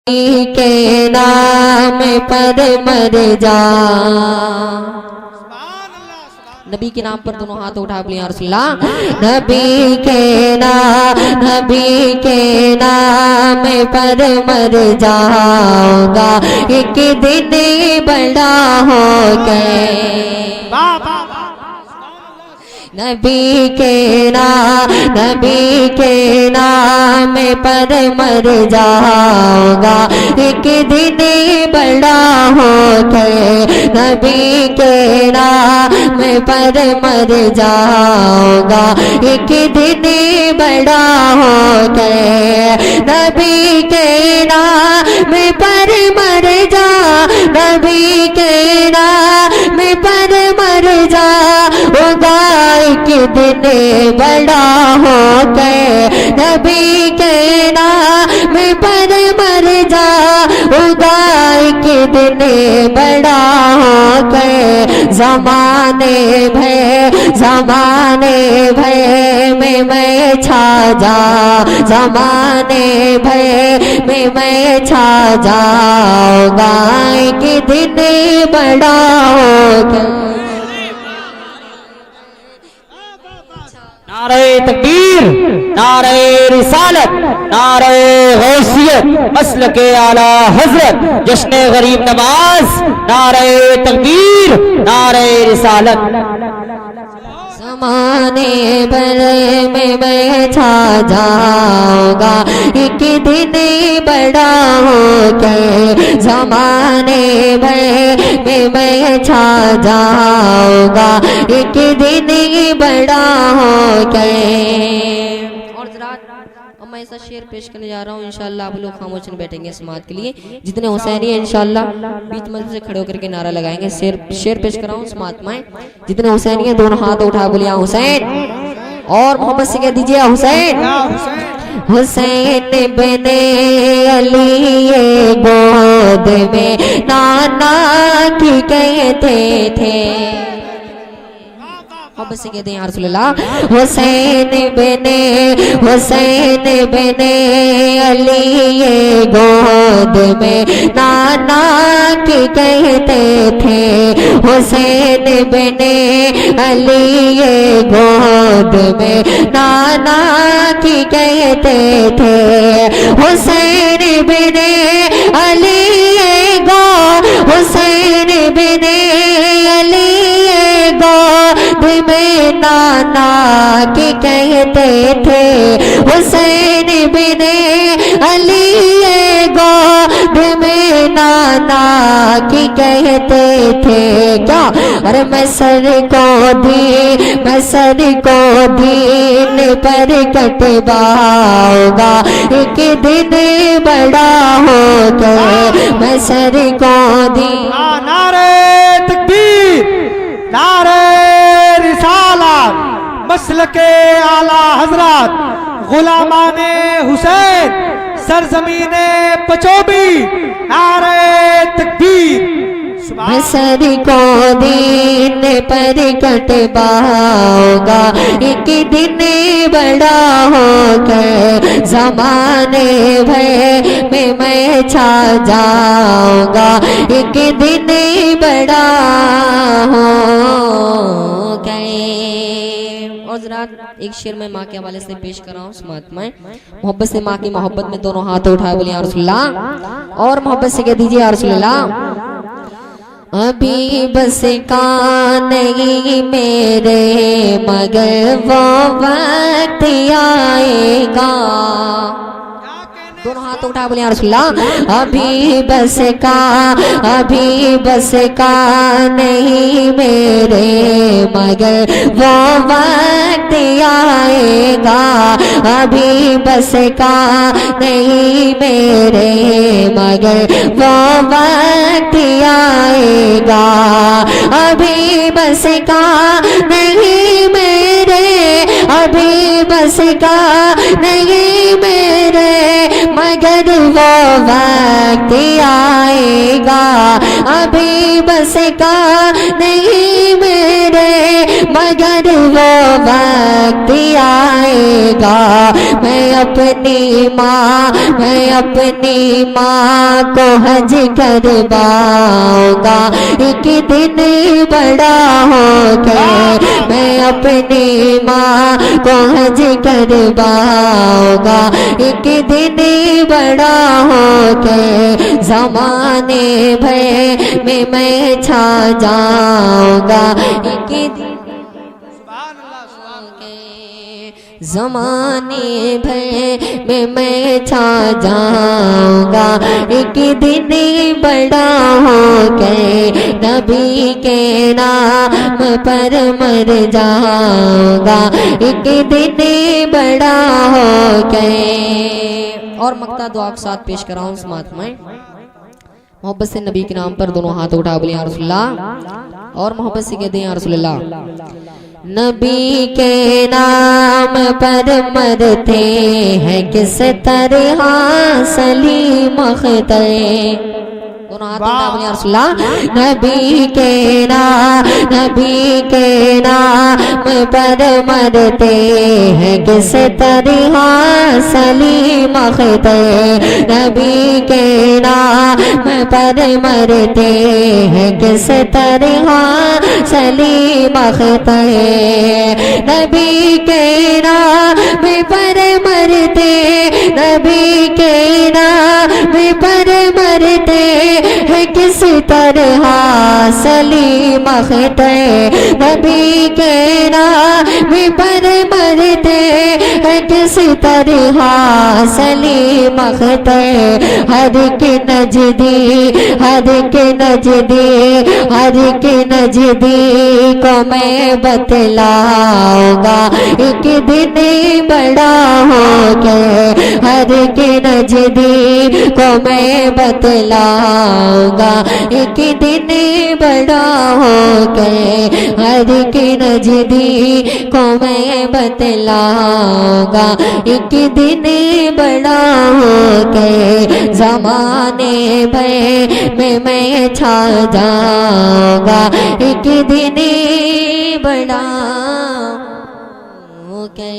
के नाम पर मर जा। नबी के नाम पर दोनों हाथ उठा बोलिए या रसूलल्लाह। नबी के नाम पर मर जाऊंगा, एक दिन बड़ा हो गए। नबी के नाम पर मर जाऊंगा, एक दिन बड़ा हो गए। नबी के नाम पर मर जाऊंगा, एक दिन बड़ा हो गए। नबी के नाम पर मर जा, नबी के नाम पर मर जा, एक दिन बड़ा हो गए। नबी के नाम पर मर जा, एक दिन बड़ा हो गए। जमाने भय में मैं छा जा, जमाने भय में मैं छा जाऊंगा, एक दिन बड़ा हो गए। नारे तकबीर, नारे रिसालत, नारे गौसियत, मसल के आला हजरत, जश्न गरीब नवाज। नारे तकबीर, नारे रिसालत। ज़माने भर में मैं छा जाऊंगा, एक दिन बड़ा हो गए। ज़माने भर में मैं छा जाऊंगा, एक दिन बड़ा हो गए। और जरा अब मैं ऐसा शेर पेश करने जा रहा हूँ, इंशाल्लाह आप लोग खामोश नहीं बैठेंगे समात के लिए। जितने हुसैनी है इंशाल्लाह बीच में से खड़े होकर के नारा लगाएंगे। शेर पेश कर रहा हूँ समात में। जितने हुसैनी है दोनों हाथ उठा बोलिए हुसैन, और मोहब्बत से कह दीजिए हुसैन। हुसैन बने अली गोद में नाना की कहते थे। अब से कहते हैं या रसूलल्लाह। हुसैन बने अली गोद में नाना की कहते थे। हुसैन बने अली गोद में नाना की कहते थे। हुसैन बने अली हुसैन बने अली गोद में नाना की कहते थे। हुसैन बने अली गोद में नाना की कहते थे। क्या अरे मैं सर को दीन पर कटवाऊंगा, एक दिन बड़ा हो गए। मैं सर को दीन। नारे तकबीर, नारे रिसालत, मसल के आला हजरत, गुलामाने हुसैन, सरजमीने पचोबी। नारे तकबीर। मैं सर को दीन पर कटवाऊंगा, एक दिन बड़ा हो गए। जमाने भय में मैं छा जाऊंगा, एक दिन बड़ा हो गए। और जरा एक शेर में माँ के हवाले से पेश कर रहा हूँ समात में। मोहब्बत से माँ की मोहब्बत में दोनों हाथ उठाए बोलिए या रसूलल्लाह, और मोहब्बत से कह दीजिए या रसूलल्लाह। अभी बस का नहीं मेरे, मगर वो वक्त आएगा। दोनों हाथ उठा बोले या रसूलल्लाह। अभी बस का नहीं मेरे, मगर वो वक्त आएगा। अभी बस का नहीं मेरे, मगर वो वक्त आएगा। अभी बस का नहीं मेरे, अभी बस का नहीं मेरे, मगर वो वक्त आएगा। अभी बस का नहीं मेरे, मगर वो वक्त आएगा मैं अपनी माँ को हज करवाऊंगा एक दिन बड़ा हो के मैं अपनी माँ को हज करवाऊंगा एक दिन बड़ा हो के जमाने भर में मैं छा जाऊंगा एक दिन ज़माने भर में मैं छा जाऊंगा एक दिन बड़ा हो के नबी के नाम पर मर जाऊंगा एक दिन बड़ा हो के। और मक्ता दुआ के साथ पेश कराऊं समात में मोहब्बत से नबी के नाम पर दोनों हाथ उठा बोले या रसूलुल्लाह और मोहब्बत से कहते हैं या रसूलुल्लाह। नबी के नाम पर मरते हैं किस तरह सलीम अख्तर दोनों हाथ उठा बोले या रसूलुल्लाह। नबी के नाम पर मरते हैं किस तरह सलीम अख्तर नबी के नाम पर मरते हैं किस तरह सलीम अख्तर नबी के नाम पर मरते नबी के नाम पर मरते है किस तरह सलीम अख्तर नबी के नाम पर मरते है किस तरह सलीम अख्तर हर के नजदी को मैं बतलाऊंगा एक दिन बड़ा हो के हर के नजदी को मैं बतलाऊंगा एक दिन बड़ा हो के हर के नजदी को मैं बतलाऊंगा एक दिन बड़ा हो के जमाने भर में मैं छा जाऊंगा एक दिन बड़ा हो के।